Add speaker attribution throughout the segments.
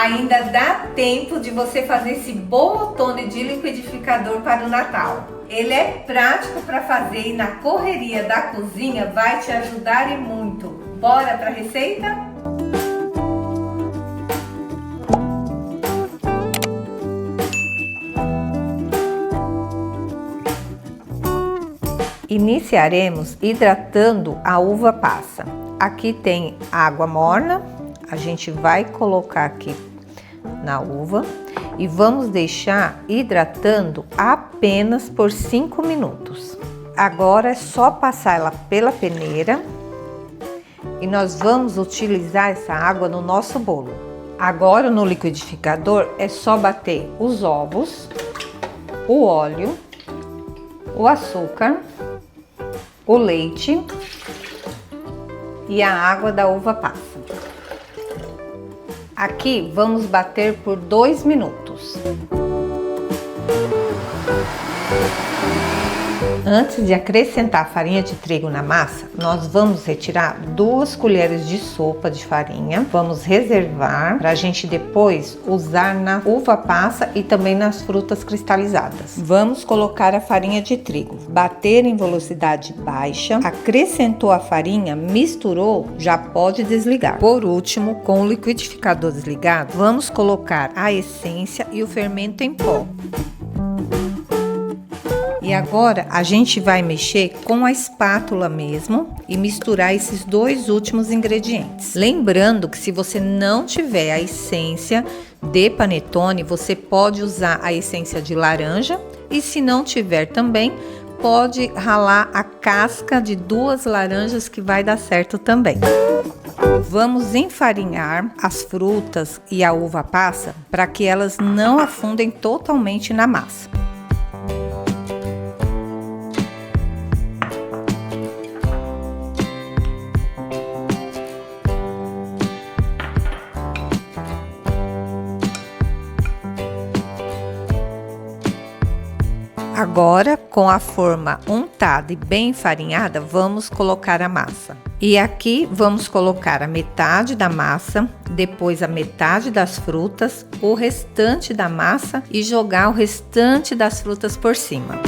Speaker 1: Ainda dá tempo de você fazer esse bolotone de liquidificador para o Natal. Ele é prático para fazer e na correria da cozinha vai te ajudar e muito. Bora para a receita? Iniciaremos hidratando a uva passa. Aqui tem água morna, a gente vai colocar aqui na uva e vamos deixar hidratando apenas por 5 minutos. Agora é só passar ela pela peneira e nós vamos utilizar essa água no nosso bolo. Agora no liquidificador é só bater os ovos, o óleo, o açúcar, o leite e a água da uva passa. Aqui vamos bater por 2 minutos. Antes de acrescentar a farinha de trigo na massa, nós vamos retirar 2 colheres de sopa de farinha. Vamos reservar para a gente depois usar na uva passa e também nas frutas cristalizadas. Vamos colocar a farinha de trigo, bater em velocidade baixa, acrescentou a farinha, misturou, já pode desligar. Por último, com o liquidificador desligado, vamos colocar a essência e o fermento em pó. E agora a gente vai mexer com a espátula mesmo e misturar esses 2 últimos ingredientes. Lembrando que se você não tiver a essência de panetone, você pode usar a essência de laranja e se não tiver também, pode ralar a casca de 2 laranjas que vai dar certo também. Vamos enfarinhar as frutas e a uva passa para que elas não afundem totalmente na massa. Agora, com a forma untada e bem enfarinhada, vamos colocar a massa. E aqui vamos colocar a metade da massa, depois a metade das frutas, o restante da massa e jogar o restante das frutas por cima.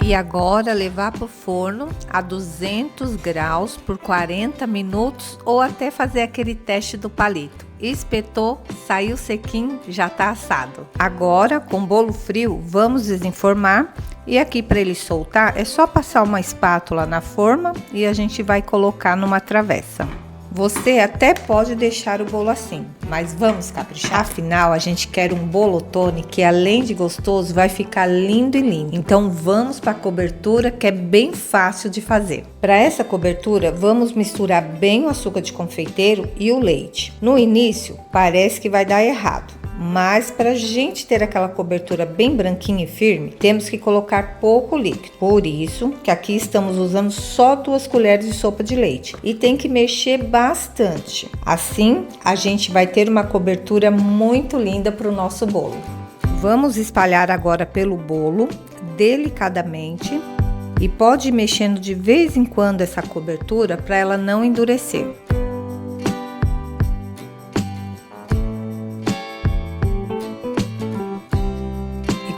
Speaker 1: E agora levar para o forno a 200 graus por 40 minutos ou até fazer aquele teste do palito. Espetou, saiu sequinho, já está assado. Agora, com bolo frio, vamos desenformar e aqui para ele soltar é só passar uma espátula na forma e a gente vai colocar numa travessa. Você até pode deixar o bolo assim, mas vamos caprichar. Afinal, a gente quer um bolotone que além de gostoso vai ficar lindo e lindo. Então vamos para a cobertura que é bem fácil de fazer. Para essa cobertura, vamos misturar bem o açúcar de confeiteiro e o leite. No início, parece que vai dar errado. Mas para a gente ter aquela cobertura bem branquinha e firme, temos que colocar pouco líquido. Por isso que aqui estamos usando só 2 colheres de sopa de leite. E tem que mexer bastante. Assim, a gente vai ter uma cobertura muito linda para o nosso bolo. Vamos espalhar agora pelo bolo, delicadamente. E pode ir mexendo de vez em quando essa cobertura para ela não endurecer.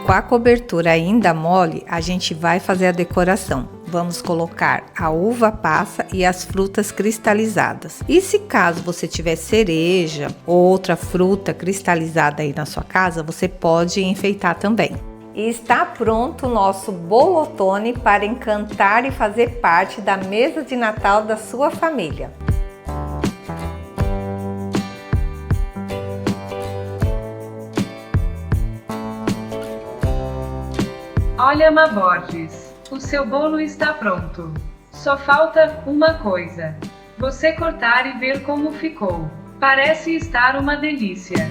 Speaker 1: Com a cobertura ainda mole, a gente vai fazer a decoração. Vamos colocar a uva passa e as frutas cristalizadas. E se caso você tiver cereja ou outra fruta cristalizada aí na sua casa, você pode enfeitar também. E está pronto o nosso bolotone para encantar e fazer parte da mesa de Natal da sua família.
Speaker 2: Olha, Má Borges, o seu bolo está pronto. Só falta uma coisa: você cortar e ver como ficou. Parece estar uma delícia.